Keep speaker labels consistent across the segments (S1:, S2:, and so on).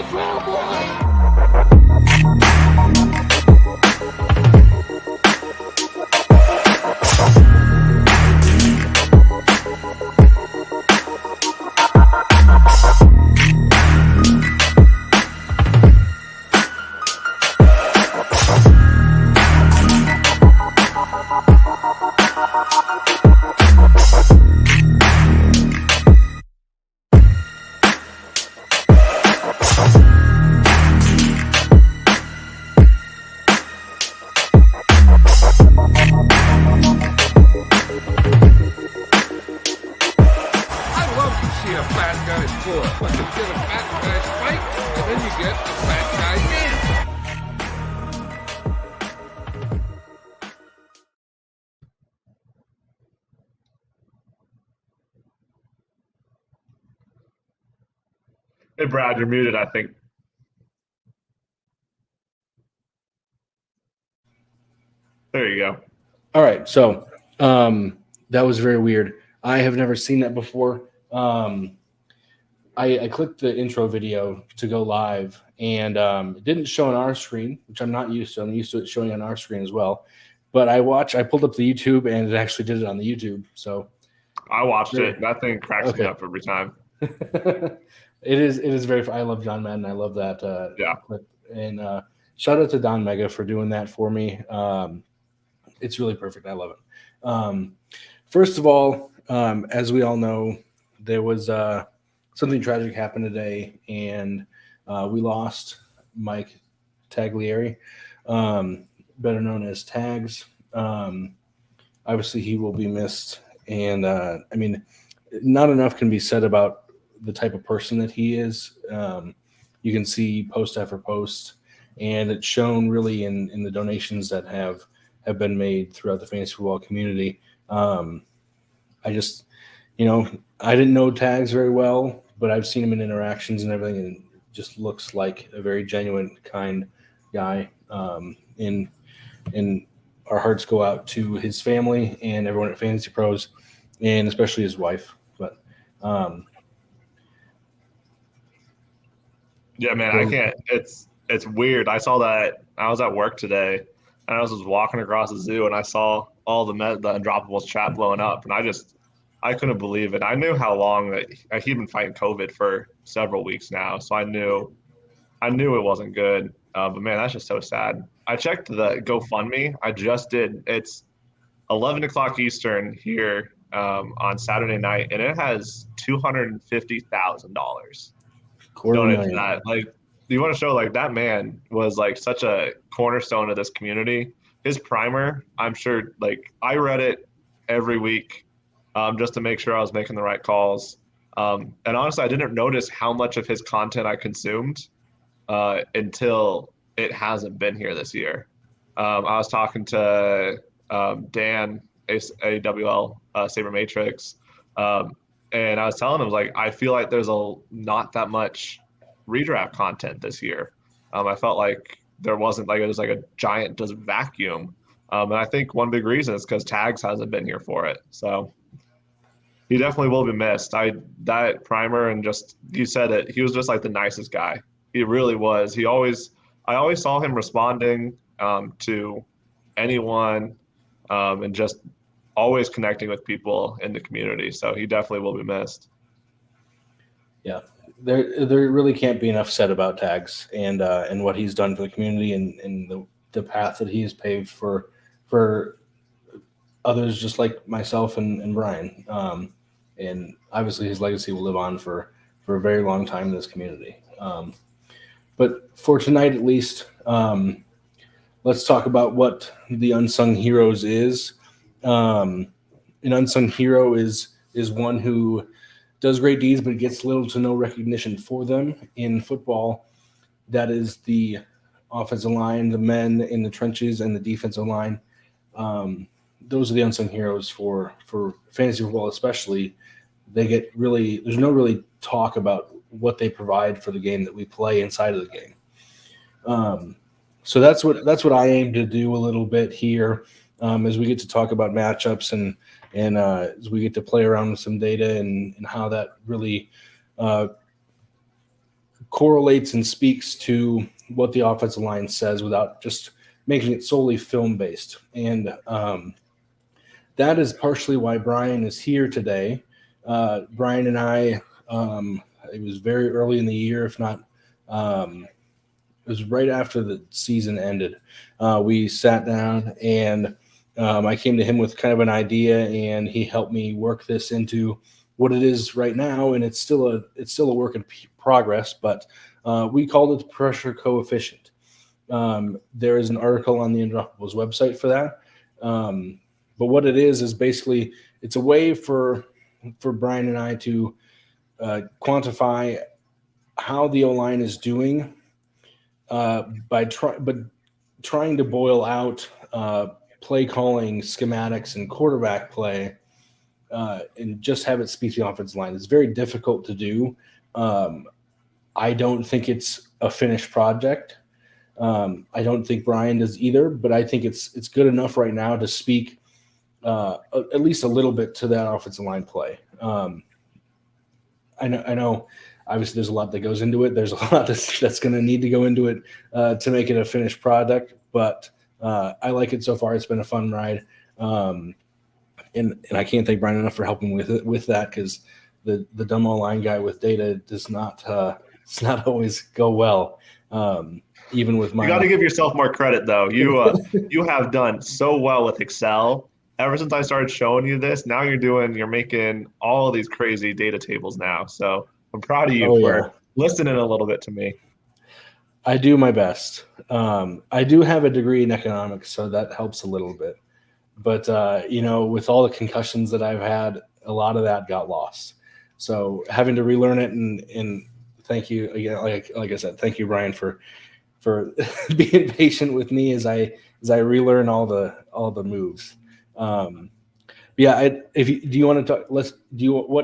S1: NFL, boy!
S2: Hey, Brad, you're muted, I think. There you go.
S3: All right. So that was very weird. I have never seen that before. I clicked the intro video to go live, and it didn't show on our screen, which I'm not used to. I'm used to it showing on our screen as well. But I pulled up the YouTube, and it actually did it on the YouTube. So
S2: I watched it. That thing cracks me up every time.
S3: It is very. I love John Madden. I love that.
S2: Yeah.
S3: And shout out to Don Mega for doing that for me. It's really perfect. I love it. First of all, as we all know, there was something tragic happened today, and we lost Mike Taglieri, better known as Tags. Obviously, he will be missed, and I mean, not enough can be said about the type of person that he is. You can see post after post, and it's shown really in the donations that have been made throughout the fantasy football community. I just, I didn't know Tags very well, but I've seen him in interactions and everything, and it just looks like a very genuine, kind guy. And our hearts go out to his family and everyone at Fantasy Pros, and especially his wife. But
S2: yeah, man, I can't. It's weird. I saw that. I was at work today, and I was just walking across the zoo, and I saw all the Undroppables chat blowing up, and I couldn't believe it. I knew how long that he'd been fighting COVID for several weeks now, so I knew it wasn't good. But man, that's just so sad. I checked the GoFundMe. I just did. It's 11 o'clock Eastern here on Saturday night, and it has $250,000 donated to that. Like, you want to show like that man was like such a cornerstone of this community. His primer, I'm sure, like I read it every week just to make sure I was making the right calls. And honestly, I didn't notice how much of his content I consumed until it hasn't been here this year. I was talking to Dan, AWL, Saber Matrix, and I was telling him, like, I feel like there's not that much redraft content this year. I felt like there wasn't, like, it was like a giant just vacuum. And I think one big reason is because Tags hasn't been here for it. So he definitely will be missed. That primer, and just, you said it, he was just like the nicest guy. He really was. I always saw him responding to anyone and just always connecting with people in the community. So he definitely will be missed.
S3: Yeah. There really can't be enough said about Tags and what he's done for the community and the path that he's paved for others just like myself and Brian. And obviously his legacy will live on for a very long time in this community. But for tonight, at least, let's talk about what the Unsung Heroes is. An unsung hero is one who does great deeds, but gets little to no recognition for them in football. That is the offensive line, the men in the trenches, and the defensive line. Those are the unsung heroes for fantasy football, especially. They get there's no really talk about what they provide for the game that we play inside of the game. So that's what I aim to do a little bit here as we get to talk about matchups and as we get to play around with some data and how that really correlates and speaks to what the offensive line says without just making it solely film based. And that is partially why Brian is here today. Brian and I, it was very early in the year, if not, it was right after the season ended. We sat down and I came to him with kind of an idea, and he helped me work this into what it is right now. And it's still a work in progress, but we called it the pressure coefficient. There is an article on the Undroppables website for that. But what it is basically it's a way for Brian and I to quantify how the O-line is doing by trying to boil out play calling, schematics, and quarterback play, and just have it speak to the offensive line. It's very difficult to do. I don't think it's a finished project. I don't think Brian does either, but I think it's good enough right now to speak at least a little bit to that offensive line play. I know. Obviously, there's a lot that goes into it. There's a lot that's going to need to go into it to make it a finished product. But I like it so far. It's been a fun ride, and I can't thank Brian enough for helping with that, because the dumb O-line guy with data does not always go well. Even with my,
S2: you got to give yourself more credit though. You have done so well with Excel. Ever since I started showing you this, now you're making all of these crazy data tables now. So I'm proud of you for listening a little bit to me.
S3: I do my best. I do have a degree in economics, so that helps a little bit. But with all the concussions that I've had, a lot of that got lost. So having to relearn it, and thank you again. Like I said, thank you, Brian, for being patient with me as I relearn all the moves. What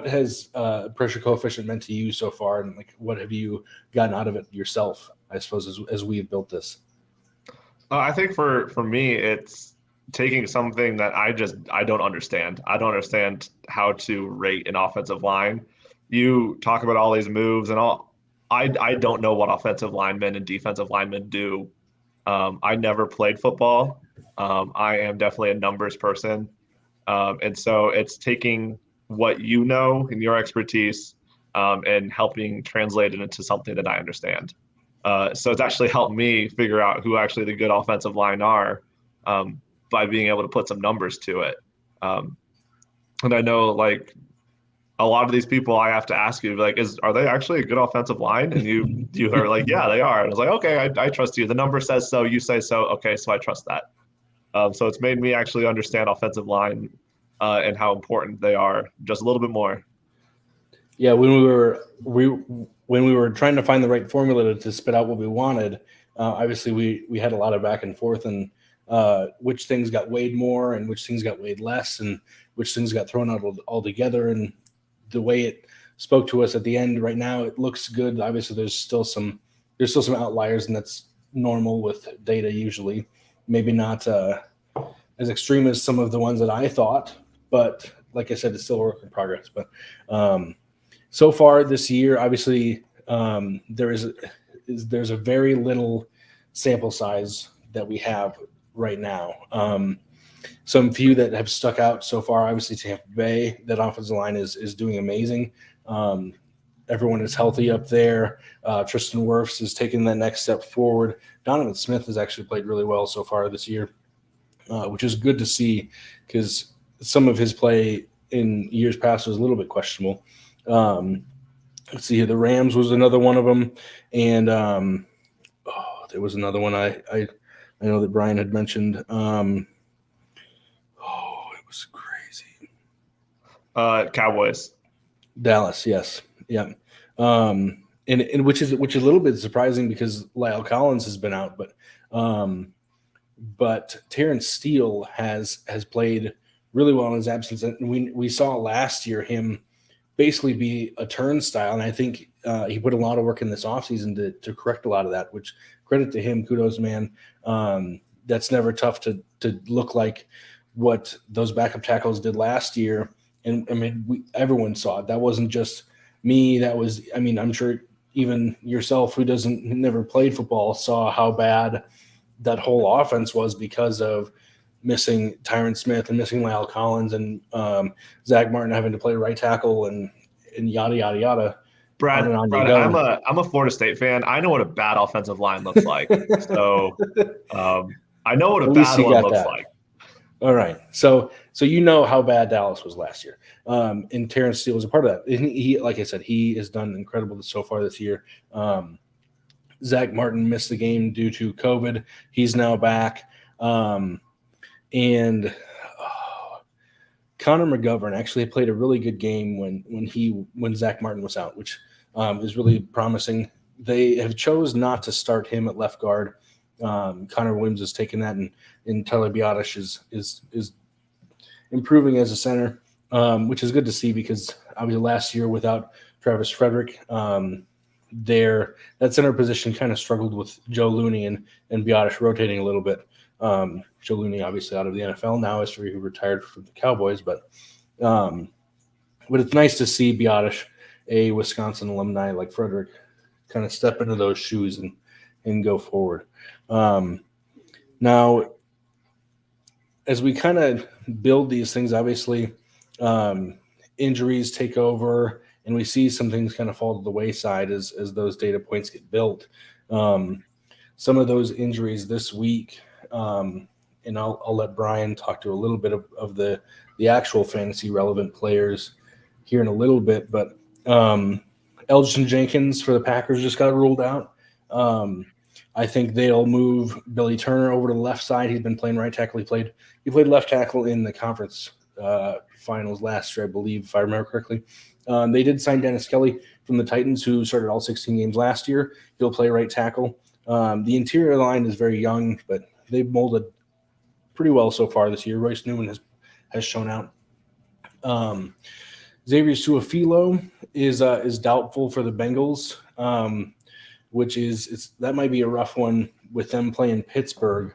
S3: has pressure coefficient meant to you so far, and what have you gotten out of it yourself, I suppose, as we have built this?
S2: I think for me, it's taking something that I don't understand. I don't understand how to rate an offensive line. You talk about all these moves and all. I don't know what offensive linemen and defensive linemen do. I never played football. I am definitely a numbers person. And so it's taking what you know and your expertise and helping translate it into something that I understand. So it's actually helped me figure out who actually the good offensive line are by being able to put some numbers to it. And I know, a lot of these people I have to ask you, are they actually a good offensive line? And you are like, yeah, they are. And I was like, okay, I trust you. The number says so. You say so. Okay, so I trust that. So it's made me actually understand offensive line and how important they are just a little bit more.
S3: Yeah, when we were trying to find the right formula to spit out what we wanted, obviously we had a lot of back and forth, and which things got weighed more and which things got weighed less, and which things got thrown out altogether. And the way it spoke to us at the end, right now, it looks good. Obviously, there's still some outliers, and that's normal with data usually. Maybe not as extreme as some of the ones that I thought, but like I said, it's still a work in progress. But so far this year, obviously, there's a very little sample size that we have right now. Some few that have stuck out so far, obviously Tampa Bay, that offensive line is doing amazing. Everyone is healthy up there. Tristan Wirfs is taking that next step forward. Donovan Smith has actually played really well so far this year, which is good to see, because some of his play in years past was a little bit questionable. Let's see here. The Rams was another one of them. And there was another one I know that Brian had mentioned. It was crazy.
S2: Cowboys.
S3: Dallas, yes. Yeah. And which is a little bit surprising, because Lyle Collins has been out, but Taryn Steele has played really well in his absence. And we saw last year him basically be a turnstile, and I think he put a lot of work in this offseason to correct a lot of that, which credit to him, kudos, man. That's never tough to look like what those backup tackles did last year. And I mean, everyone saw it. That wasn't just me. That was, I'm sure even yourself, who never played football, saw how bad that whole offense was because of missing Taryn Smith and missing Lyle Collins and Zach Martin having to play right tackle and yada yada yada.
S2: Brad, I'm a Florida State fan. I know what a bad offensive line looks like. So I know what a bad one looks like.
S3: All right. So you know how bad Dallas was last year. And Taryn Steele was a part of that. And he, like I said, he has done incredible so far this year. Zach Martin missed the game due to COVID. He's now back. And Connor McGovern actually played a really good game when Zach Martin was out, which is really promising. They have chose not to start him at left guard. Connor Williams has taken that, and Tyler Biotish is improving as a center, which is good to see because obviously last year without Travis Frederick, that center position kind of struggled with Joe Looney and Biotish rotating a little bit. Joe Looney obviously out of the NFL now as he retired from the Cowboys, but it's nice to see Biotish, a Wisconsin alumni like Frederick, kind of step into those shoes and go forward. Now, as we kind of build these things, obviously injuries take over, and we see some things kind of fall to the wayside as those data points get built. Some of those injuries this week, and I'll let Brian talk to a little bit of the actual fantasy relevant players here in a little bit, but Elgin Jenkins for the Packers just got ruled out. I think they'll move Billy Turner over to the left side. He's been playing right tackle. He played left tackle in the conference finals last year, I believe, if I remember correctly. They did sign Dennis Kelly from the Titans, who started all 16 games last year. He'll play right tackle. The interior line is very young, but they've molded pretty well so far this year. Royce Newman has shown out. Xavier Su'a-Filo is doubtful for the Bengals, which that might be a rough one with them playing Pittsburgh.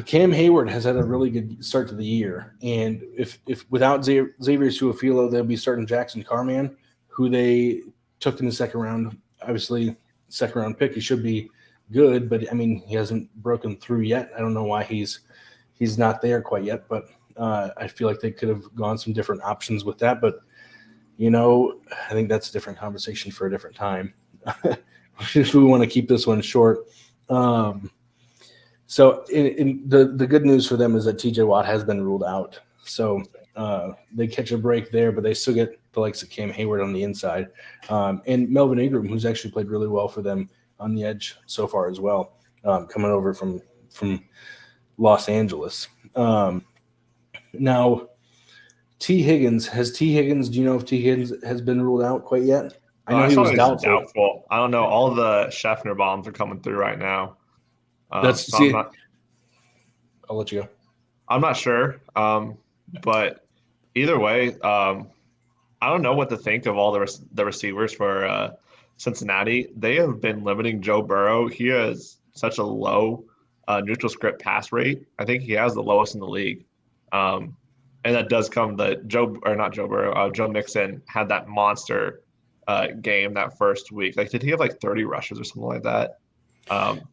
S3: Cam Hayward has had a really good start to the year, and if without Xavier Su'a-Filo, they'll be starting Jackson Carman, who they took in the second round. Obviously, second round pick. He should be good, but I mean, he hasn't broken through yet. I don't know why he's not there quite yet, but I feel like they could have gone some different options with that. But I think that's a different conversation for a different time. If we want to keep this one short. So in the good news for them is that TJ Watt has been ruled out. So they catch a break there, but they still get the likes of Cam Hayward on the inside. And Melvin Ingram, who's actually played really well for them on the edge so far as well, coming over from Los Angeles. Now, do you know if T. Higgins has been ruled out quite yet? I know he was doubtful.
S2: I don't know. All the Scheffner bombs are coming through right now.
S3: I'll let you go.
S2: I'm not sure. But either way, I don't know what to think of all the receivers for Cincinnati. They have been limiting Joe Burrow. He has such a low neutral script pass rate. I think he has the lowest in the league. And that does come Joe Mixon had that monster game that first week. Like, did he have like 30 rushes or something like that?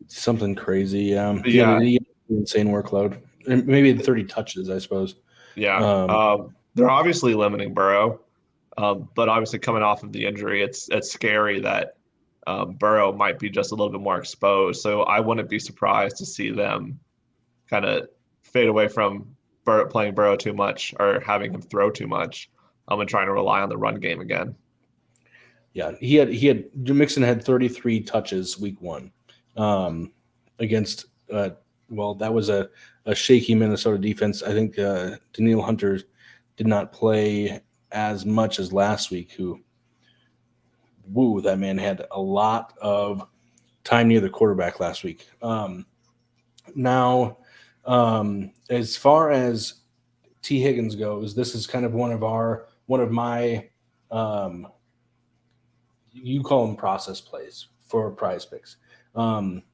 S3: Something crazy.
S2: Yeah.
S3: He had an insane workload. Maybe 30 touches, I suppose.
S2: Yeah. They're obviously limiting Burrow, but obviously coming off of the injury, it's scary that Burrow might be just a little bit more exposed. So I wouldn't be surprised to see them kind of fade away from playing Burrow too much or having him throw too much and trying to rely on the run game again.
S3: Yeah, Joe Mixon had 33 touches week one against that was a shaky Minnesota defense. I think Danielle Hunter did not play as much as last week, that man had a lot of time near the quarterback last week. Now, as far as T. Higgins goes, this is kind of one of my you call them process plays for Prize Picks. One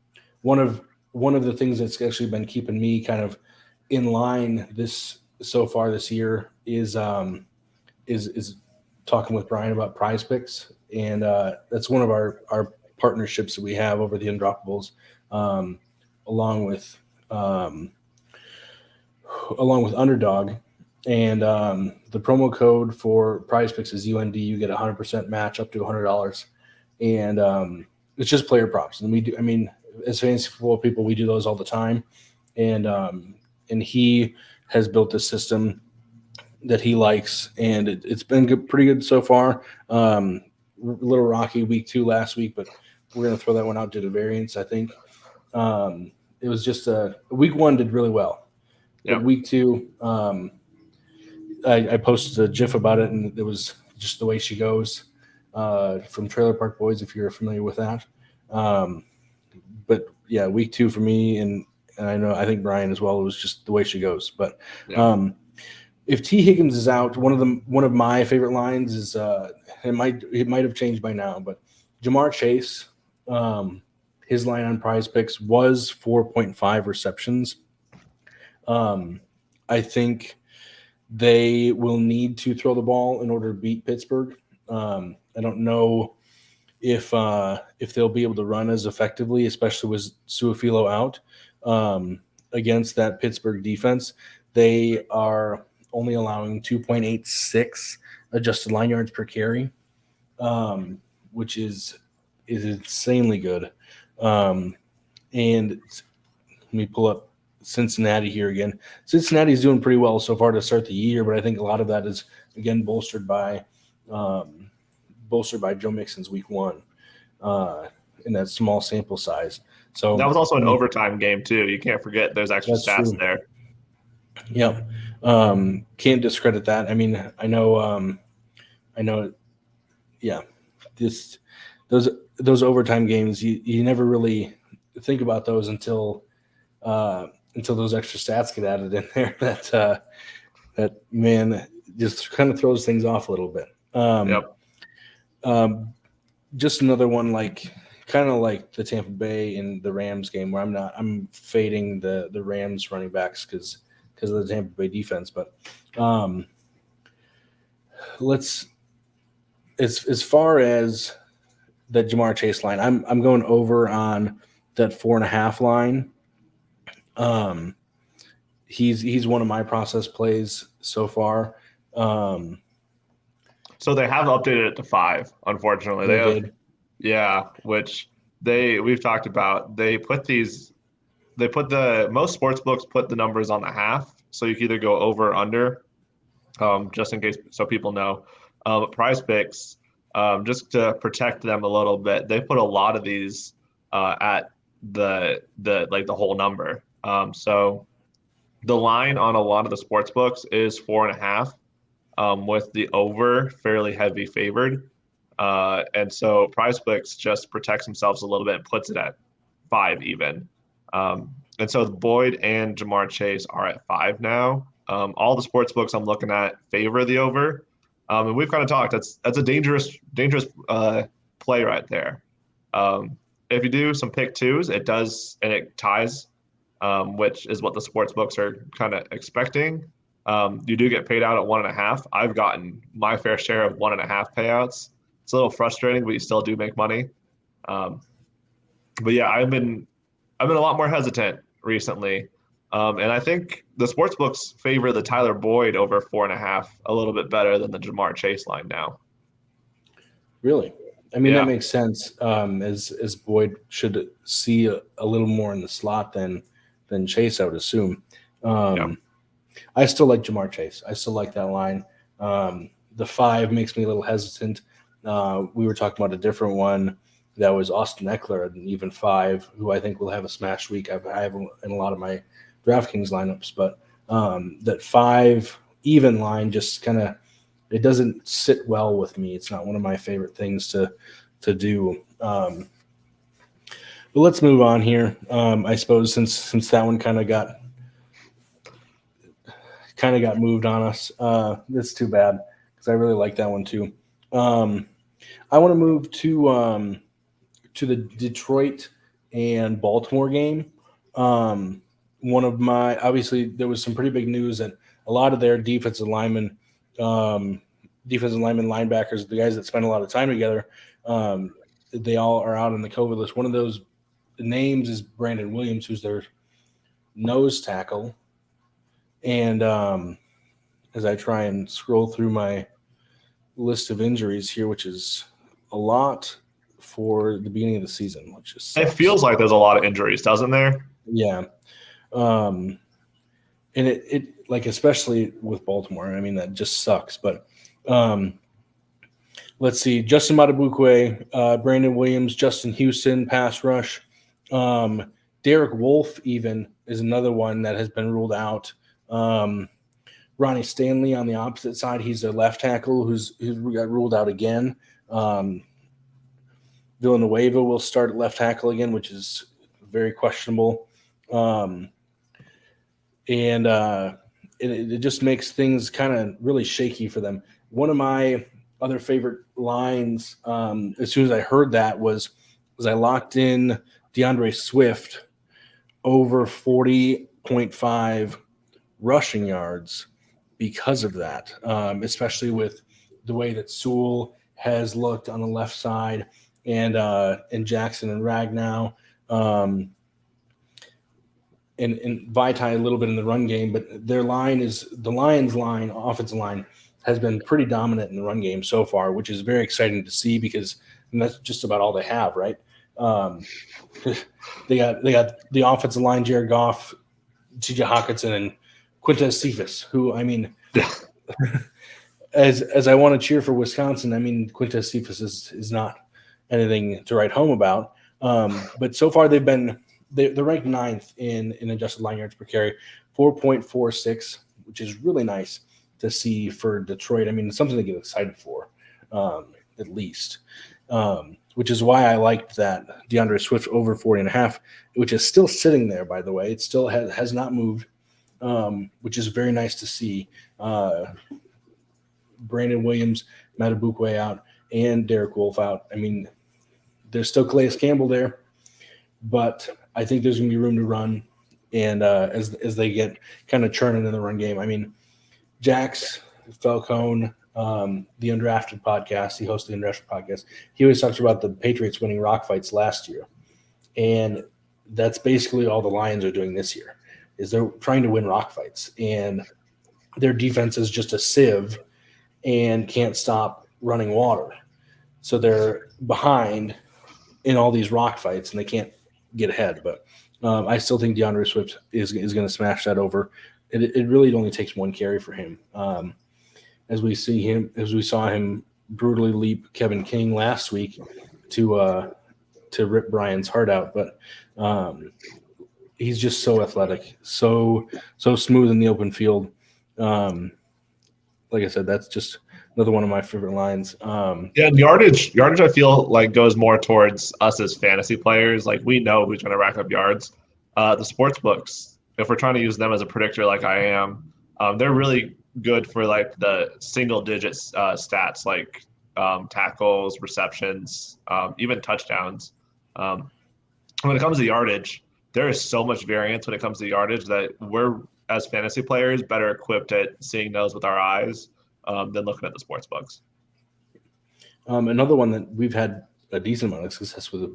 S3: of the things that's actually been keeping me kind of in line so far this year is talking with Brian about Prize Picks, and that's one of our partnerships that we have over the Undroppables, along with Underdog. And the promo code for Prize Picks is UND. You get 100% match up to $100, and it's just player props. And we do, I mean, as fantasy football people, we do those all the time. And he has built a system that he likes, and it's been good, pretty good so far. A little rocky week 2 last week, but we're going to throw that one out to the variance, I think. It was just week 1 did really well. Yep. But week 2, I posted a GIF about it, and it was just the way she goes from Trailer Park Boys, if you're familiar with that. But yeah, week 2 for me, and I think Brian as well, it was just the way she goes. But if T. Higgins is out, one of my favorite lines is it might have changed by now, but Jamar Chase, his line on Prize Picks was 4.5 receptions. I think they will need to throw the ball in order to beat Pittsburgh. I don't know if they'll be able to run as effectively, especially with Suafilo out against that Pittsburgh defense. They are only allowing 2.86 adjusted line yards per carry, which is insanely good. And let me pull up Cincinnati here again. Cincinnati's doing pretty well so far to start the year, but I think a lot of that is again bolstered by Joe Mixon's week 1 in that small sample size. So
S2: that was also an overtime game too. You can't forget there's extra stats there.
S3: Yeah. Can't discredit that. I mean, I know. Yeah, those overtime games, you never really think about those until those extra stats get added in there. That man just kind of throws things off a little bit. Just another one kind of like the Tampa Bay and the Rams game where I'm fading the Rams running backs because of the Tampa Bay defense. But as far as that Jamar Chase line, I'm going over on that 4.5 line. He's one of my process plays so far.
S2: So they have updated it to 5, unfortunately. They did. Yeah, which we've talked about. Most sports books put the numbers on the half, so you can either go over or under, just in case, so people know. Prize Picks, just to protect them a little bit, they put a lot of these at the whole number. So the line on a lot of the sports books is 4.5, with the over fairly heavy favored. And so Prize Picks just protects themselves a little bit and puts it at 5 even. And so Boyd and Jamar Chase are at 5 now. All the sports books I'm looking at favor the over. And we've kind of talked, that's a dangerous play right there. If you do some pick 2s, it does, and it ties, which is what the sports books are kind of expecting. You do get paid out at 1.5. I've gotten my fair share of 1.5 payouts. It's a little frustrating, but you still do make money. But yeah, I've been a lot more hesitant recently. And I think the sports books favor the Tyler Boyd over 4.5 a little bit better than the Jamar Chase line now.
S3: Really? I mean, that makes sense. As Boyd should see a little more in the slot than Chase, I would assume. I still like Jamar Chase. I still like that line. The 5 makes me a little hesitant. We were talking about a different one that was Austin Eckler at an even 5, who I think will have a smash week. I have in a lot of my DraftKings lineups, but that 5 even line just kind of, it doesn't sit well with me. It's not one of my favorite things to do. But let's move on here. I suppose since that one kind of got moved on us, it's too bad because I really like that one too. I want to move to the Detroit and Baltimore game. Obviously there was some pretty big news that a lot of their defensive linemen defensive linemen, linebackers, the guys that spend a lot of time together, they all are out on the COVID list. One of those names is Brandon Williams, who's their nose tackle. And as I try and scroll through my list of injuries here, which is a lot for the beginning of the season, which is
S2: it feels like there's a lot of injuries, doesn't there?
S3: Yeah. And it like, especially with Baltimore, I mean, that just sucks. But let's see, Justin Matabukwe, Brandon Williams, Justin Houston, pass rush. Derek Wolfe even is another one that has been ruled out. Ronnie Stanley on the opposite side, he's their left tackle who's got ruled out again. Villanueva will start at left tackle again, which is very questionable. And it just makes things kind of really shaky for them. One of my other favorite lines, as soon as I heard that, was I locked in Deandre Swift over 40.5 rushing yards because of that, especially with the way that Sewell has looked on the left side and Jackson and Ragnow. And Vitae a little bit in the run game, but their line is the Lions' line, offensive line, has been pretty dominant in the run game so far, which is very exciting to see because that's just about all they have, right? They got the offensive line, Jared Goff, T.J. Hawkinson, and Quintez Cephas, who, I mean, as I want to cheer for Wisconsin, I mean, Quintez Cephas is not anything to write home about. But so far they're ranked 9th in adjusted line yards per carry, 4.46, which is really nice to see for Detroit. I mean, it's something to get excited for, at least, which is why I liked that Deandre Swift over 40.5, which is still sitting there, by the way. It still has not moved, which is very nice to see. Brandon Williams, Matabukwe out, and Derek Wolfe out. I mean, there's still Calais Campbell there, but I think there's going to be room to run, and as they get kind of churning in the run game. I mean, Jax Falcone, the Undrafted podcast, he hosts the Undrafted podcast. He always talks about the Patriots winning rock fights last year, and that's basically all the Lions are doing this year, is they're trying to win rock fights, and their defense is just a sieve and can't stop running water. So they're behind in all these rock fights, and they can't get ahead. But I still think Deandre Swift is going to smash that over. It really only takes one carry for him. As we saw him brutally leap Kevin King last week to rip Brian's heart out. But he's just so athletic, so smooth in the open field. Like I said, that's just another one of my favorite lines.
S2: And yardage I feel like goes more towards us as fantasy players. Like, we know who's going to rack up yards. The sports books, if we're trying to use them as a predictor like I am, they're really good for like the single digit stats, like tackles, receptions, even touchdowns. When it comes to yardage, there is so much variance when it comes to yardage that we're, as fantasy players, better equipped at seeing those with our eyes than looking at the sports books.
S3: Another one that we've had a decent amount of success with,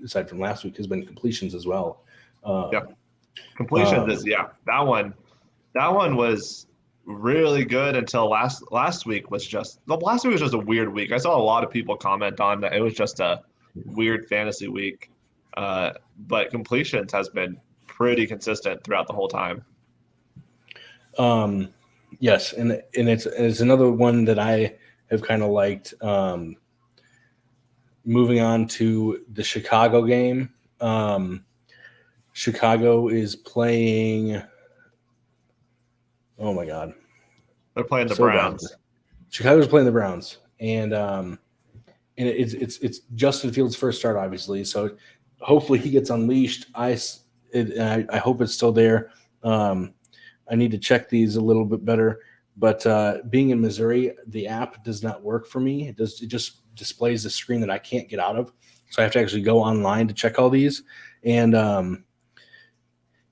S3: aside from last week, has been completions as well.
S2: Completions that one was really good until last week was just a weird week. I saw a lot of people comment on that it was just a weird fantasy week, but completions has been pretty consistent throughout the whole time.
S3: Yes, and it's another one that I have kind of liked. Moving on to the Chicago game. Chicago is playing. Oh my God,
S2: they're playing the Browns.
S3: Bad. Chicago's playing the Browns, and it's Justin Fields' first start, obviously. So hopefully he gets unleashed. I hope it's still there. I need to check these a little bit better, but being in Missouri, the app does not work for me. It just displays a screen that I can't get out of, so I have to actually go online to check all these, and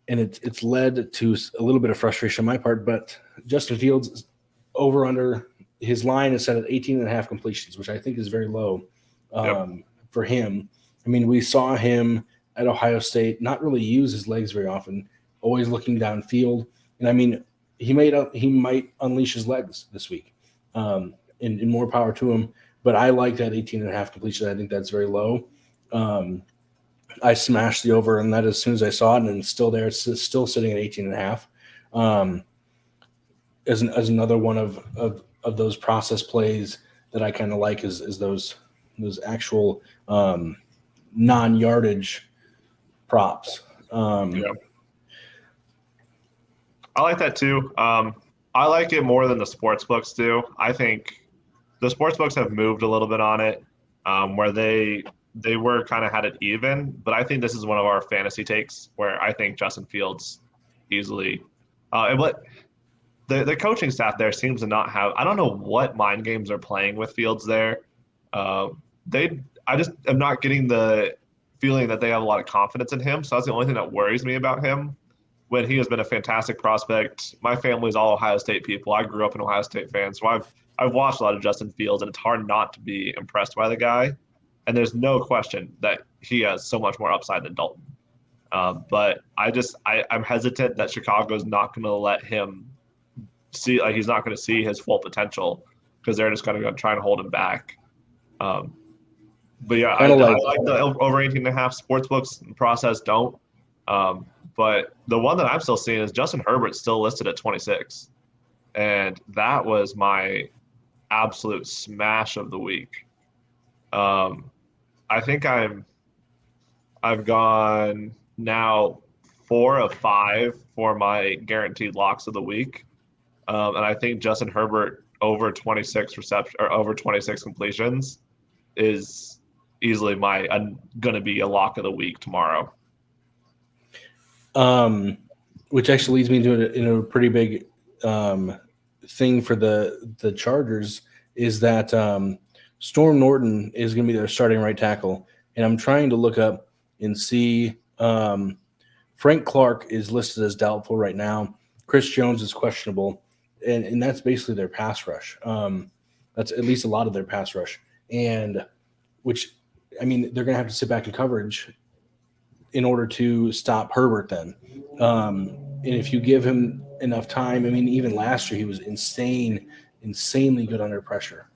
S3: it's led to a little bit of frustration on my part. But Justin Fields over under his line is set at 18.5 completions, which I think is very low for him. I mean, we saw him at Ohio State not really use his legs very often, always looking downfield. And I mean, he might unleash his legs this week, and more power to him. But I like that 18.5 completion. I think that's very low. I smashed the over on that as soon as I saw it, and it's still there. It's still sitting at 18.5. As another one of those process plays that I kind of like is those actual non-yardage props.
S2: I like that too. I like it more than the sports books do. I think the sports books have moved a little bit on it, where they were kind of had it even. But I think this is one of our fantasy takes where I think Justin Fields easily. And what the coaching staff there seems to not have. I don't know what mind games they're playing with Fields there. I just am not getting the feeling that they have a lot of confidence in him. So that's the only thing that worries me about him. When he has been a fantastic prospect. My family's all Ohio State people. I grew up an Ohio State fan, so I've watched a lot of Justin Fields, and it's hard not to be impressed by the guy. And there's no question that he has so much more upside than Dalton. But I'm hesitant that Chicago's not going to let him see, like he's not going to see his full potential because they're just going to try and hold him back. But yeah, I like the over 18.5 sports books process don't. But the one that I'm still seeing is Justin Herbert's still listed at 26. And that was my absolute smash of the week. I think I've gone now 4 of 5 for my guaranteed locks of the week. And I think Justin Herbert over 26 reception or over 26 completions is easily going to be a lock of the week tomorrow.
S3: Which actually leads me into a pretty big thing for the Chargers is that Storm Norton is going to be their starting right tackle, and I'm trying to look up and see. Frank Clark is listed as doubtful right now. Chris Jones is questionable, and that's basically their pass rush. That's at least a lot of their pass rush, and which I mean they're going to have to sit back in coverage in order to stop Herbert then. And if you give him enough time, I mean, even last year he was insanely good under pressure.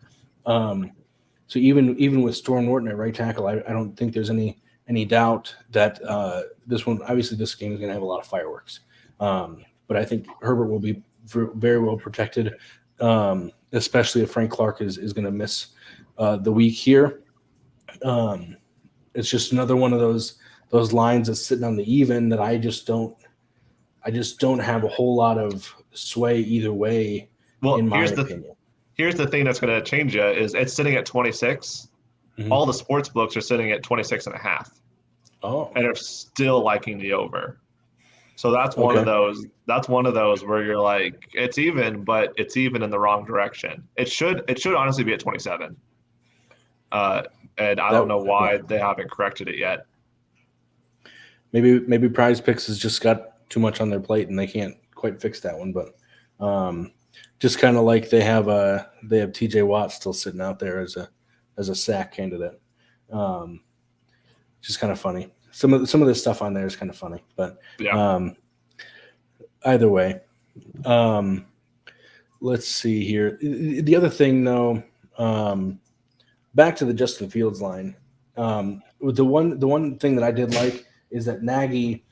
S3: So even with Storm Norton at right tackle, I don't think there's any doubt that this game is going to have a lot of fireworks. But I think Herbert will be very well protected, especially if Frank Clark is going to miss the week here. It's just another one of those lines that's sitting on the even that I just don't have a whole lot of sway either way. Well, in my opinion.
S2: Here's the thing that's going to change you is it's sitting at 26. Mm-hmm. All the sports books are sitting at 26.5. Oh, and are still liking the over. So that's one of those. That's one of those where you're like, it's even, but it's even in the wrong direction. It should honestly be at 27. And I don't know why they haven't corrected it yet.
S3: Maybe Prize Picks has just got too much on their plate and they can't quite fix that one. But just kind of like they have T.J. Watt still sitting out there as a sack candidate. Just kind of funny. Some of this stuff on there is kind of funny, but either way, let's see here. The other thing, though, back to the Justin Fields line. The one thing that I did like is that Nagy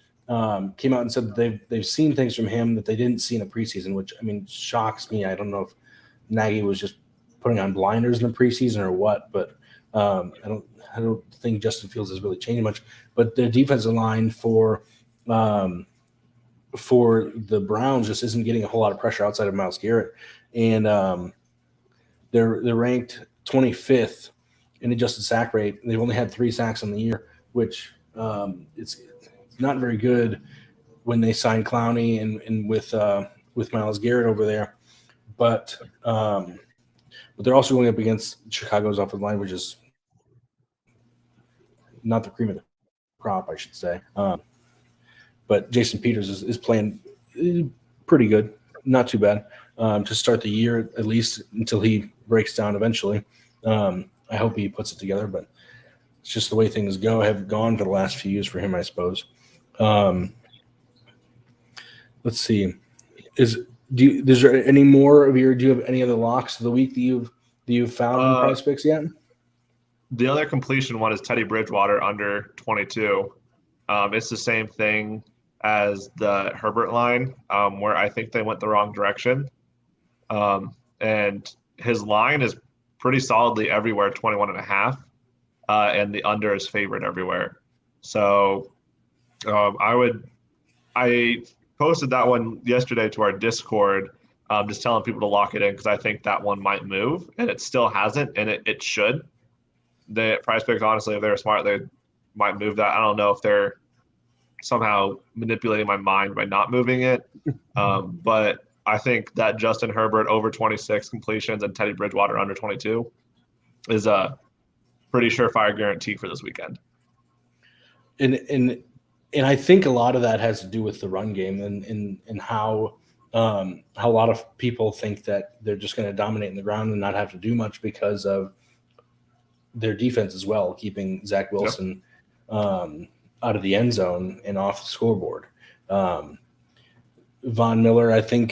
S3: came out and said that they've seen things from him that they didn't see in the preseason, which I mean shocks me. I don't know if Nagy was just putting on blinders in the preseason or what, but I don't think Justin Fields has really changed much. But their defensive line for the Browns just isn't getting a whole lot of pressure outside of Myles Garrett, and they're ranked 25th in adjusted sack rate. They've only had 3 sacks on the year, which it's not very good when they signed Clowney and with Myles Garrett over there. But they're also going up against Chicago's offensive line, which is not the cream of the crop, I should say. But Jason Peters is playing pretty good. not too bad to start the year, at least until he breaks down eventually. I hope he puts it together, but it's just the way things have gone for the last few years for him, I suppose. Let's see. Is there any more of your? Do you have any other locks of the week that you've found in Prize Picks yet?
S2: The other completion one is Teddy Bridgewater under 22. It's the same thing as the Herbert line, where I think they went the wrong direction. And his line is pretty solidly everywhere, 21.5, and the under is favored everywhere. So I posted that one yesterday to our Discord, just telling people to lock it in because I think that one might move, and it still hasn't, and it should. The Prize Picks, honestly, if they're smart, they might move that. I don't know if they're somehow manipulating my mind by not moving it, but I think that Justin Herbert over 26 completions and Teddy Bridgewater under 22 is a pretty surefire guarantee for this weekend.
S3: And I think a lot of that has to do with the run game and how a lot of people think that they're just going to dominate in the ground and not have to do much because of their defense as well, keeping Zach Wilson out of the end zone and off the scoreboard. Von Miller, I think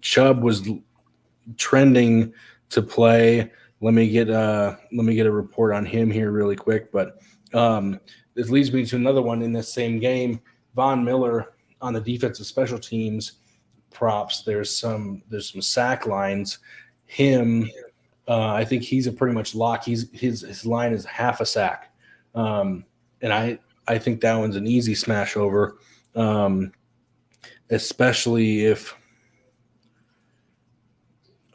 S3: Chubb was trending to play. Let me get a report on him here really quick, but this leads me to another one in this same game. Von Miller on the defensive special teams props. There's some sack lines. I think he's a pretty much lock. His line is half a sack, and I think that one's an easy smash over, especially if.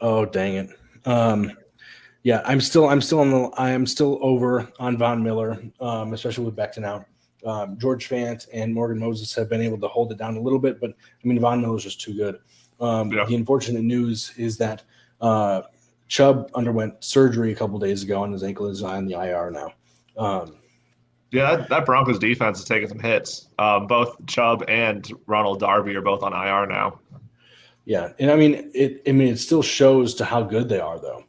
S3: Oh dang it! Yeah, I am still over on Von Miller, especially with Becton out. George Fant and Morgan Moses have been able to hold it down a little bit, but I mean Von Miller's just too good. The unfortunate news is that Chubb underwent surgery a couple days ago, and his ankle is on the IR now.
S2: That Broncos defense is taking some hits. Both Chubb and Ronald Darby are both on IR now.
S3: Yeah, and I mean it still shows to how good they are though.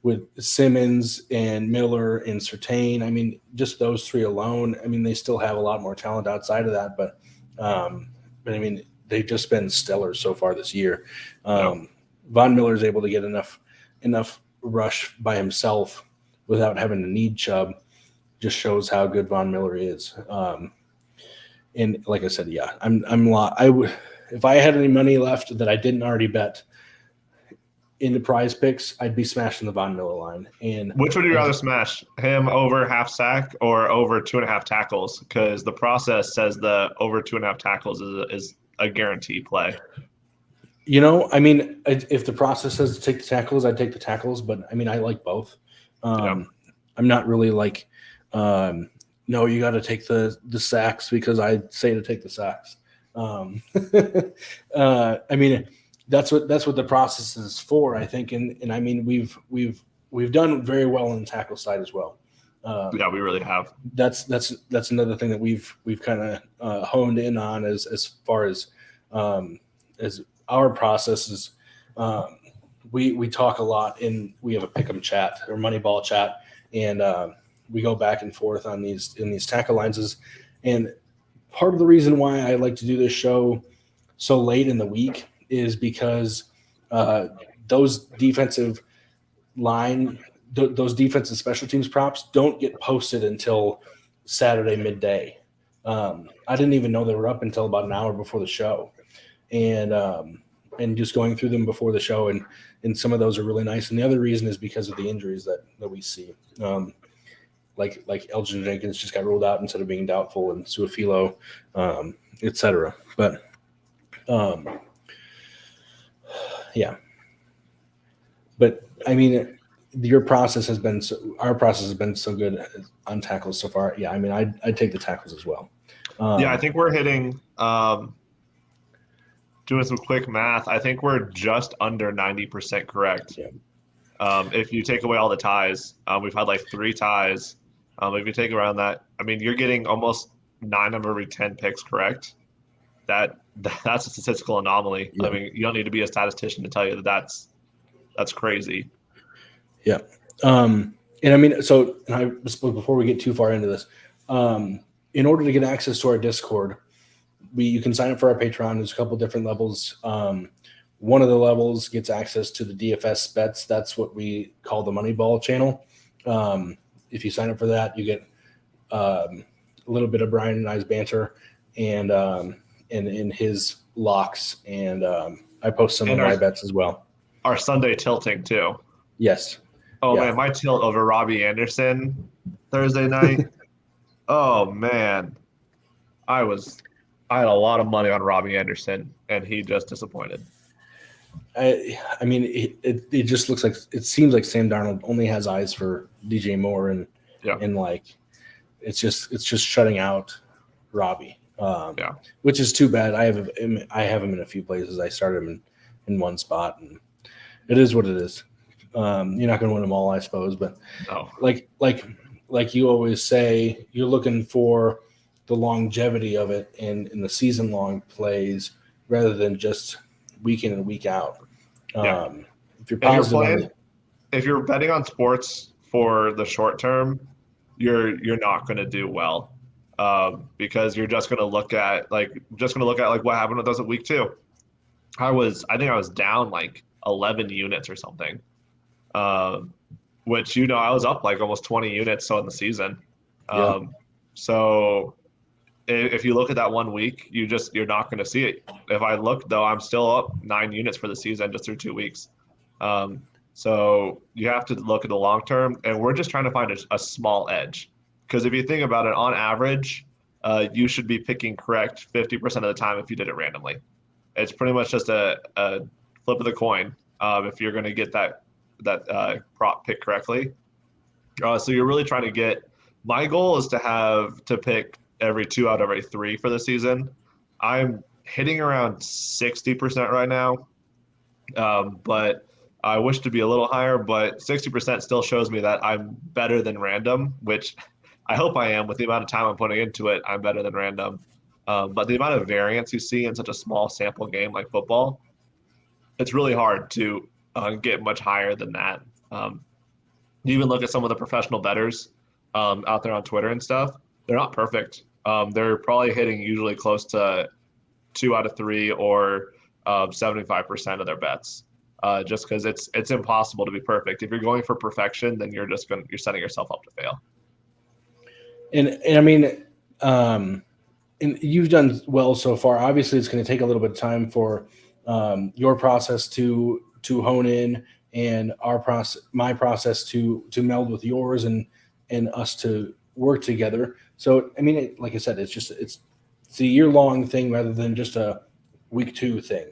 S3: With Simmons and Miller and Surtain, I mean, just those three alone, I mean, they still have a lot more talent outside of that, but I mean, they've just been stellar so far this year. Von Miller is able to get enough rush by himself without having to need Chubb. Just shows how good Von Miller is. And like I said, yeah, if I had any money left that I didn't already bet into Prize Picks, I'd be smashing the Von Miller line. And
S2: which would you rather smash, him over half sack or over 2.5 tackles? Because the process says the over 2.5 tackles is a guarantee play.
S3: You know, I mean, if the process says to take the tackles, I'd take the tackles. But I mean, I like both. I'm not really like, no, you got to take the sacks because I say to take the sacks. I mean, that's what the process is for, I think, and I mean we've done very well on the tackle side as well.
S2: We really have.
S3: That's another thing that we've kind of honed in on as far as our processes. We talk a lot, and we have a pick'em chat or Moneyball chat, and we go back and forth on these tackle lines. And part of the reason why I like to do this show so late in the week is because those defensive special teams props don't get posted until Saturday midday. I didn't even know they were up until about an hour before the show, and just going through them before the show, and some of those are really nice. And the other reason is because of the injuries that we see, like Elgin Jenkins just got ruled out instead of being doubtful, and Suafilo, etc. But yeah. But I mean, our process has been so good on tackles so far. Yeah, I mean, I'd take the tackles as well.
S2: I think we're hitting. Doing some quick math, I think we're just under 90% correct.
S3: Yeah.
S2: If you take away all the ties, we've had like 3 ties. If you take around that, I mean, you're getting almost 9 of every 10 picks correct. That that's a statistical anomaly.
S3: Yeah.
S2: I mean, you don't need to be a statistician to tell you that that's crazy.
S3: Yeah. And I mean, so before we get too far into this, in order to get access to our Discord, you can sign up for our Patreon. There's a couple different levels. One of the levels gets access to the DFS bets. That's what we call the Moneyball channel. If you sign up for that, you get a little bit of Brian and I's banter and in his locks. And I post some of my bets as well.
S2: Our Sunday tilting too.
S3: Yes.
S2: Oh man, my tilt over Robbie Anderson Thursday night. Oh man, I had a lot of money on Robbie Anderson, and he just disappointed.
S3: I mean, it just looks like it seems like Sam Darnold only has eyes for DJ Moore and like it's just shutting out Robbie. Which is too bad. I have him in a few places. I started him in one spot, and it is what it is. You're not going to win them all, I suppose, but
S2: no.
S3: like you always say, you're looking for the longevity of it in the season long plays rather than just week in and week out. If you're positive,
S2: if you're betting on sports for the short term, you're not going to do well because you're just going to look at like what happened with us at week 2. I think I was down like 11 units or something. Which I was up like almost 20 units so in the season. So if you look at that 1 week, you're not going to see it. If I look though, I'm still up 9 units for the season just through 2 weeks. So you have to look at the long term, and we're just trying to find a small edge. Because if you think about it, on average, you should be picking correct 50% of the time if you did it randomly. It's pretty much just a flip of the coin if you're going to get that prop pick correctly. So you're really trying to get. My goal is to pick every 2 out of every 3 for the season. I'm hitting around 60% right now, but I wish to be a little higher. But 60% still shows me that I'm better than random, which I hope I am with the amount of time I'm putting into it. I'm better than random, but the amount of variance you see in such a small sample game like football, it's really hard to get much higher than that. You even look at some of the professional bettors out there on Twitter and stuff. They're not perfect. They're probably hitting usually close to 2 out of 3 or 75% of their bets. Just because it's impossible to be perfect. If you're going for perfection, then you're setting yourself up to fail.
S3: And I mean, and you've done well so far. Obviously, it's going to take a little bit of time for your process to hone in, and my process to meld with yours, and us to work together. So, I mean, like I said, it's a year-long thing rather than just a week 2 thing.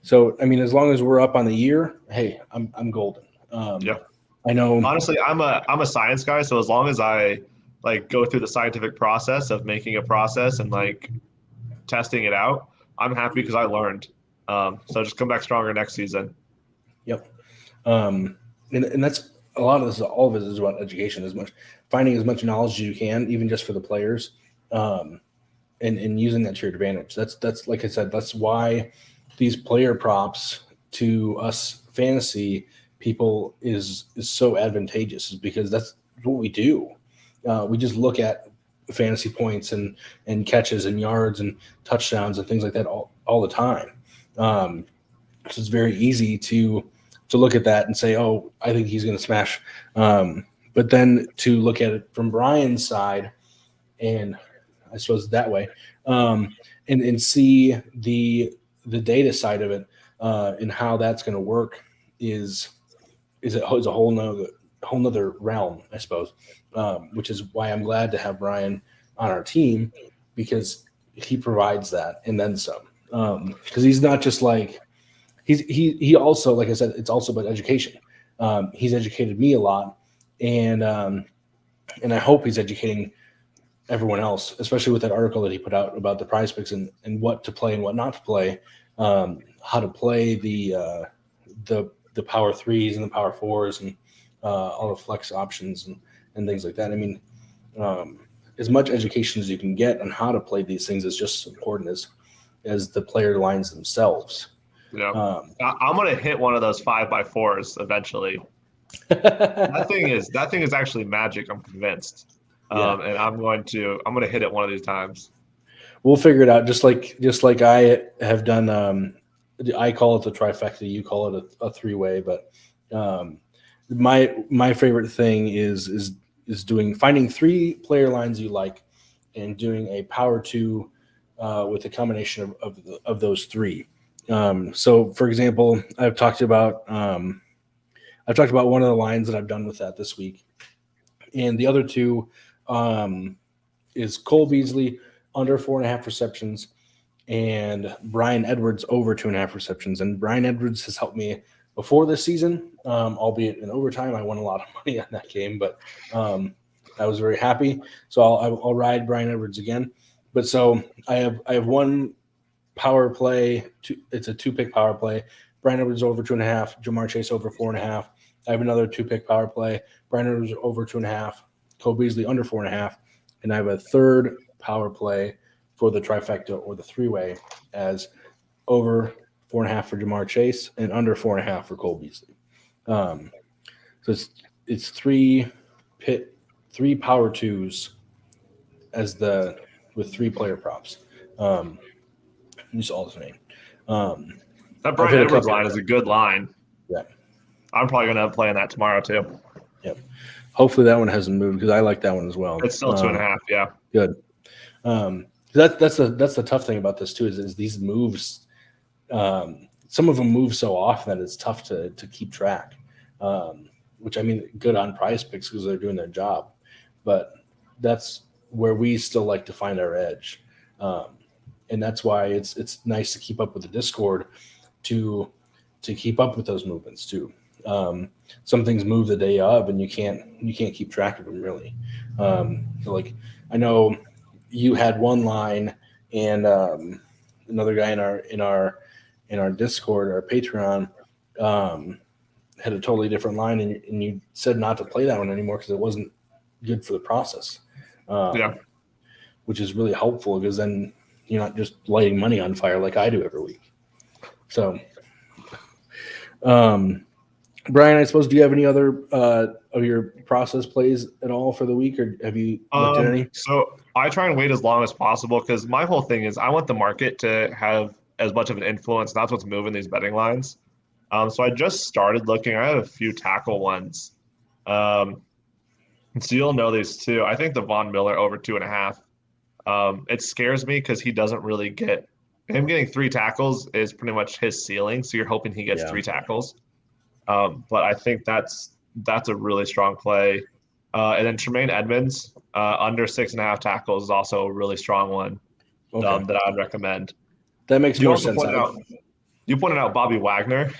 S3: So, I mean, as long as we're up on the year, hey, I'm golden. I know.
S2: Honestly, I'm a science guy, so as long as I like go through the scientific process of making a process and like testing it out, I'm happy because I learned. So just come back stronger next season.
S3: Yep. And that's a lot of this. All of it is about education, finding as much knowledge as you can, even just for the players, and using that to your advantage. That's like I said, that's why these player props to us fantasy people is so advantageous, is because that's what we do. We just look at fantasy points and catches and yards and touchdowns and things like that all the time. So it's very easy to look at that and say, oh, I think he's going to smash. But then to look at it from Brian's side, and I suppose that way, and see the data side of it and how that's going to work is a whole nother realm, I suppose, which is why I'm glad to have Brian on our team, because he provides that and then some. Because he's not just like he also, like I said, it's also about education. He's educated me a lot, and I hope he's educating everyone else, especially with that article that he put out about the prize picks and what to play and what not to play, how to play the power 3s and the power 4s and all the flex options and things like that. I mean, as much education as you can get on how to play these things is just as important as the player lines themselves.
S2: I'm gonna hit one of those 5x4s eventually. That thing is actually magic. I'm convinced, and I'm gonna hit it one of these times.
S3: We'll figure it out. Just like I have done. I call it the trifecta. You call it a three-way. But my favorite thing is finding 3 player lines you like, and doing a power 2 with a combination of those 3. So, for example, I've talked about one of the lines that I've done with that this week, and the other 2 is Cole Beasley under 4.5 receptions, and Bryan Edwards over 2.5 receptions. And Bryan Edwards has helped me before this season, albeit in overtime. I won a lot of money on that game, but I was very happy. So I'll ride Bryan Edwards again. But so I have one power play. It's a 2-pick power play. Bryan Edwards over 2.5. Ja'Marr Chase over 4.5. I have another 2-pick power play. Bryan Edwards over 2.5. Cole Beasley under 4.5. And I have a third power play for the trifecta or the 3-way as over 4.5 for Ja'Marr Chase and under 4.5 for Cole Beasley. So it's 3 power 2s with 3 player props. Use all the name.
S2: That Bryan Edwards line is a good line.
S3: Yeah. I'm
S2: probably going to play in that tomorrow too.
S3: Yep. Hopefully that one hasn't moved because I like that one as well.
S2: It's still 2.5. Yeah.
S3: Good. That's the tough thing about this too is these moves. Some of them move so often that it's tough to keep track. Which I mean, good on Prize Picks because they're doing their job, but that's where we still like to find our edge. And that's why it's nice to keep up with the Discord to keep up with those movements too. Some things move the day of, and you can't keep track of them really. So like I know you had one line, and another guy in our Discord, our Patreon, had a totally different line, and you said not to play that one anymore because it wasn't good for the process. Which is really helpful because then you're not just lighting money on fire like I do every week. So, Brian, I suppose, do you have any other of your process plays at all for the week, or have you looked at any?
S2: So I try and wait as long as possible because my whole thing is I want the market to have as much of an influence. That's what's moving these betting lines. So I just started looking. I have a few tackle ones. So you'll know these too. I think the Von Miller over 2.5. It scares me because he doesn't really get him getting 3 tackles is pretty much his ceiling. So you're hoping he gets 3 tackles. But I think that's a really strong play. And then Tremaine Edmonds under 6.5 tackles is also a really strong one that I would recommend.
S3: That makes more sense.
S2: You pointed out Bobby Wagner.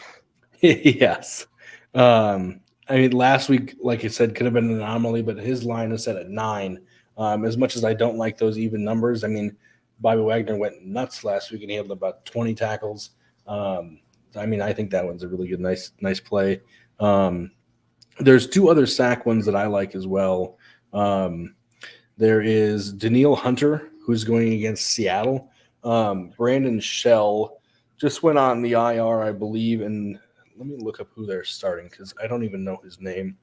S3: Yes. I mean, last week, like I said, could have been an anomaly, but his line is set at 9. As much as I don't like those even numbers, I mean, Bobby Wagner went nuts last week and he had about 20 tackles. I mean, I think that one's a really good, nice play. There's 2 other sack ones that I like as well. There is Danielle Hunter, who's going against Seattle. Brandon Shell just went on the IR, I believe, and let me look up who they're starting because I don't even know his name.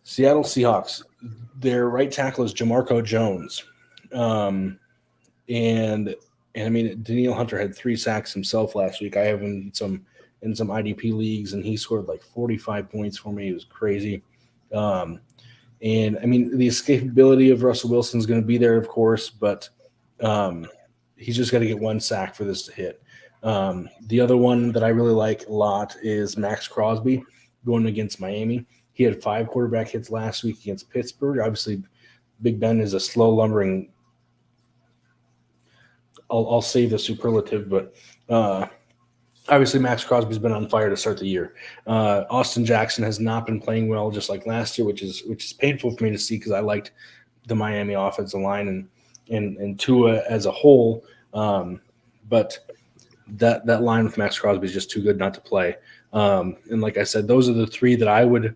S3: Seattle Seahawks. Their right tackle is Jamarco Jones. And I mean, Danielle Hunter had 3 sacks himself last week. I have him in some IDP leagues, and he scored like 45 points for me. It was crazy. And I mean, the escapability of Russell Wilson is going to be there, of course, but he's just got to get 1 sack for this to hit. The other one that I really like a lot is Max Crosby going against Miami. He had 5 quarterback hits last week against Pittsburgh. Obviously, Big Ben is a slow lumbering. I'll save the superlative, but obviously Max Crosby's been on fire to start the year. Austin Jackson has not been playing well, just like last year, which is painful for me to see because I liked the Miami offensive line and Tua as a whole. But that line with Max Crosby is just too good not to play. And like I said, those are the 3 that I would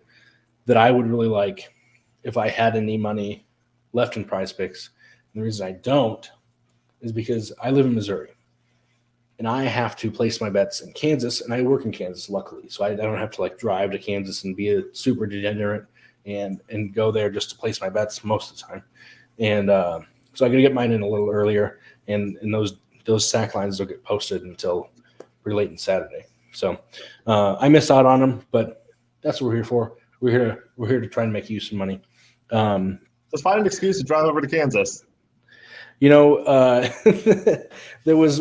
S3: really like. if I had any money left in Prize Picks. And the reason I don't is because I live in Missouri. And I have to place my bets in Kansas, and I work in Kansas, luckily. So I don't have to like drive to Kansas and be a super degenerate and go there just to place my bets most of the time. And so I got to get mine in a little earlier, and those sack lines don't get posted until pretty late on Saturday. So I missed out on them, but that's what we're here for. We're here to try and make you some money.
S2: Just find an excuse to drive over to Kansas.
S3: There was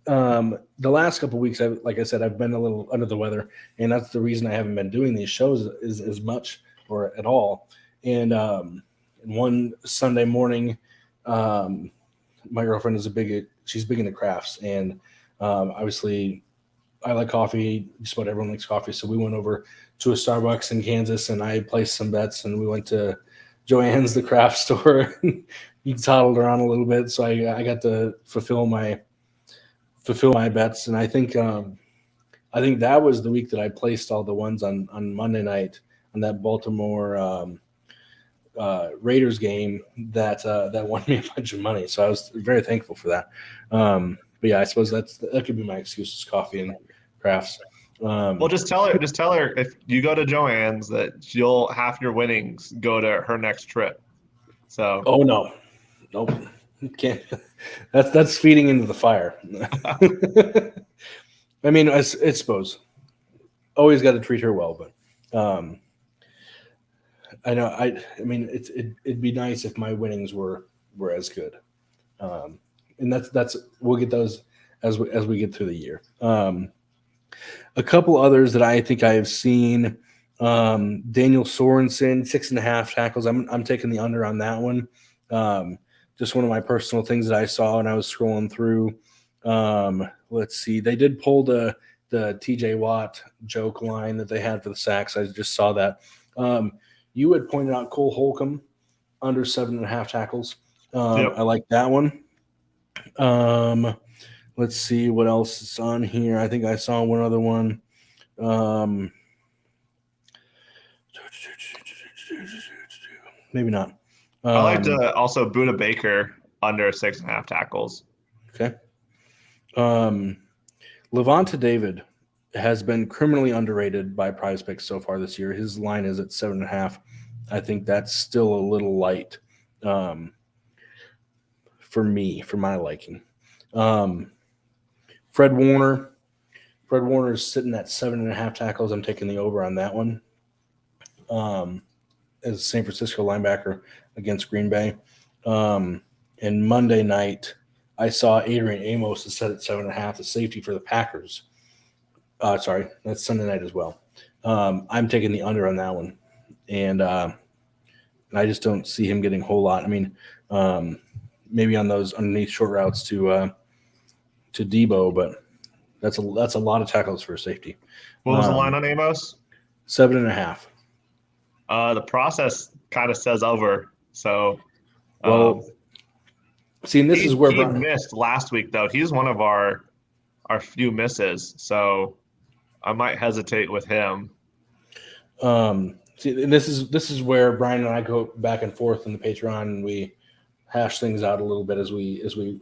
S3: the last couple of weeks, like I said, I've been a little under the weather, and that's the reason I haven't been doing these shows is as much or at all. And one Sunday morning, my girlfriend she's big into crafts, and obviously I like coffee. Just about everyone likes coffee, so we went over to a Starbucks in Kansas, and I placed some bets, and we went to Joann's, the craft store. You toddled around a little bit, so I got to fulfill my bets, and I think that was the week that I placed all the ones on Monday night on that Baltimore Raiders game that won me a bunch of money. So I was very thankful for that. But yeah, I suppose that could be my excuse, is coffee and crafts.
S2: Well, just tell her if you go to Joann's that half your winnings go to her next trip. So.
S3: Oh no, nope, can't. That's feeding into the fire. I mean, I suppose always got to treat her well, but I know. I mean, it'd be nice if my winnings were as good, and that's we'll get those as we get through the year. A couple others that I think I have seen. Daniel Sorenson, 6.5 tackles. I'm taking the under on that one. Just one of my personal things that I saw when I was scrolling through. Let's see. They did pull the TJ Watt joke line that they had for the sacks. I just saw that. You had pointed out Cole Holcomb under 7.5 tackles.
S2: Yep.
S3: I like that one. Let's see what else is on here. I think I saw one other one. Maybe not.
S2: I like to also Buda Baker under 6.5 tackles.
S3: Okay. Levante David has been criminally underrated by Prize Picks so far this year. His line is at 7.5. I think that's still a little light for me, for my liking. Fred Warner is sitting at 7.5 tackles. I'm taking the over on that one. As a San Francisco linebacker against Green Bay. And Monday night, I saw Adrian Amos is set at 7.5, the safety for the Packers. Sorry, that's Sunday night as well. I'm taking the under on that one. And I just don't see him getting a whole lot. I mean, maybe on those underneath short routes to Debo, but that's a lot of tackles for a safety.
S2: What was the line on Amos?
S3: 7.5.
S2: The process kind of says over. So,
S3: see, and this is where
S2: he missed last week, though. He's one of our few misses. So, I might hesitate with him.
S3: See, and this is where Brian and I go back and forth in the Patreon, and we hash things out a little bit as we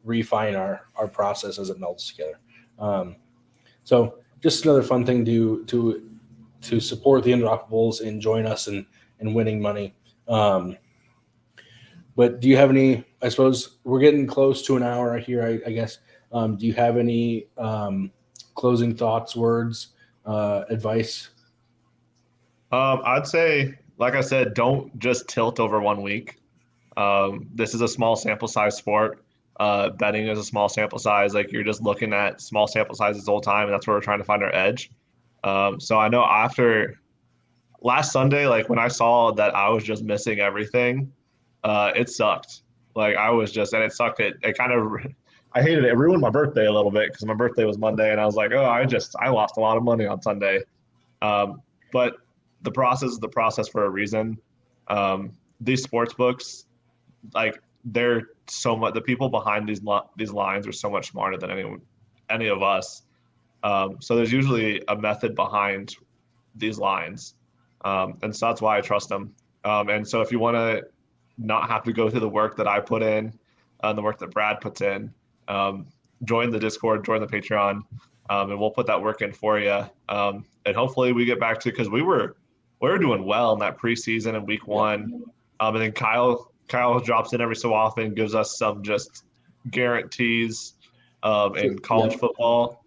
S3: refine our process as it melts together. So, just another fun thing to support the Undroppables and join us in winning money. But do you have any, I suppose we're getting close to an hour here, I guess. Do you have any closing thoughts, words, advice?
S2: I'd say, like I said, don't just tilt over 1 week. This is a small sample size sport. Betting is a small sample size. Like, you're just looking at small sample sizes the whole time, and that's where we're trying to find our edge. So I know after last Sunday, like when I saw that I was just missing everything, it sucked. Like I was just, and it sucked. It kind of, I hated it. It ruined my birthday a little bit because my birthday was Monday, and I was like, oh, I lost a lot of money on Sunday. But the process is the process for a reason. These sports books, like they're so much, the people behind these lines are so much smarter than any of us. So there's usually a method behind these lines. And so that's why I trust him. And so if you want to not have to go through the work that I put in, the work that Brad puts in, join the Discord, join the Patreon, and we'll put that work in for you. And hopefully we get back to, because we were doing well in that preseason in week 1. And then Kyle drops in every so often, gives us some just guarantees in college football.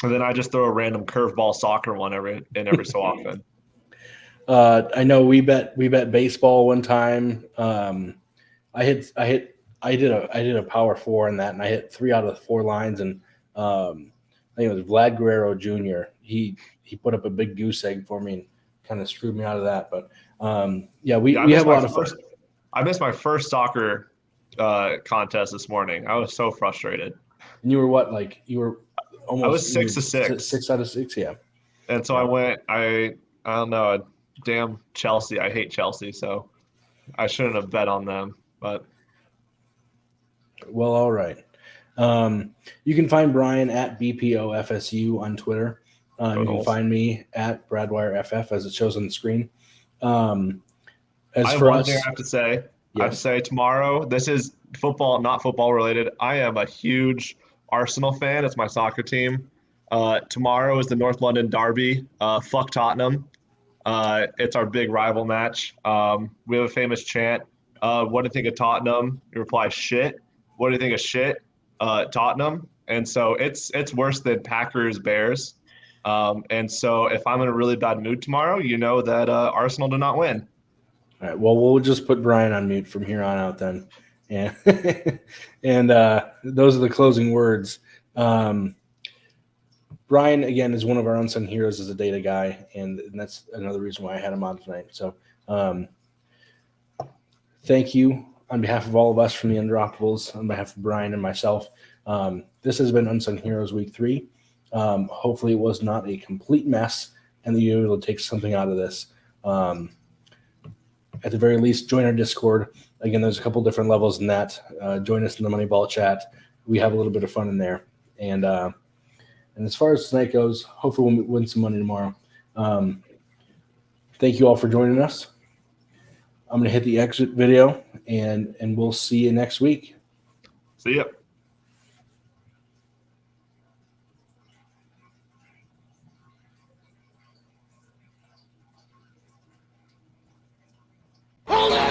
S2: And then I just throw a random curveball soccer one every so often.
S3: I know we bet baseball one time. I did a power 4 in that, and I hit 3 out of the 4 lines. And I think it was Vlad Guerrero Jr. He put up a big goose egg for me and kind of screwed me out of that. But we have a lot of fun.
S2: I missed my first soccer contest this morning. I was so frustrated.
S3: And you were what? Like you were almost.
S2: I was 6 to 6.
S3: 6 out of 6, yeah.
S2: And so I went. I don't know. Damn Chelsea. I hate Chelsea, so I shouldn't have bet on them. But
S3: well, all right. You can find Brian at BPOFSU on Twitter. You can find me at BradwireFF as it shows on the screen.
S2: I have to say tomorrow, this is football, not football related. I am a huge Arsenal fan. It's my soccer team. Tomorrow is the North London Derby. Fuck Tottenham. It's our big rival match. We have a famous chant. What do you think of Tottenham? You reply, shit. What do you think of shit? Tottenham. And so it's worse than Packers Bears. And so if I'm in a really bad mood tomorrow, you know that Arsenal did not win.
S3: All right. Well, we'll just put Brian on mute from here on out then. And and those are the closing words. Brian, again, is one of our unsung heroes as a data guy, and that's another reason why I had him on tonight. So thank you on behalf of all of us from the Undroppables, on behalf of Brian and myself. This has been Unsung Heroes Week 3. Hopefully it was not a complete mess, and that you're able to take something out of this. At the very least, join our Discord. Again, there's a couple different levels in that. Join us in the Moneyball chat. We have a little bit of fun in there. And as far as tonight goes, hopefully we'll win some money tomorrow. Thank you all for joining us. I'm going to hit the exit video, and we'll see you next week.
S2: See ya.
S1: Hold on,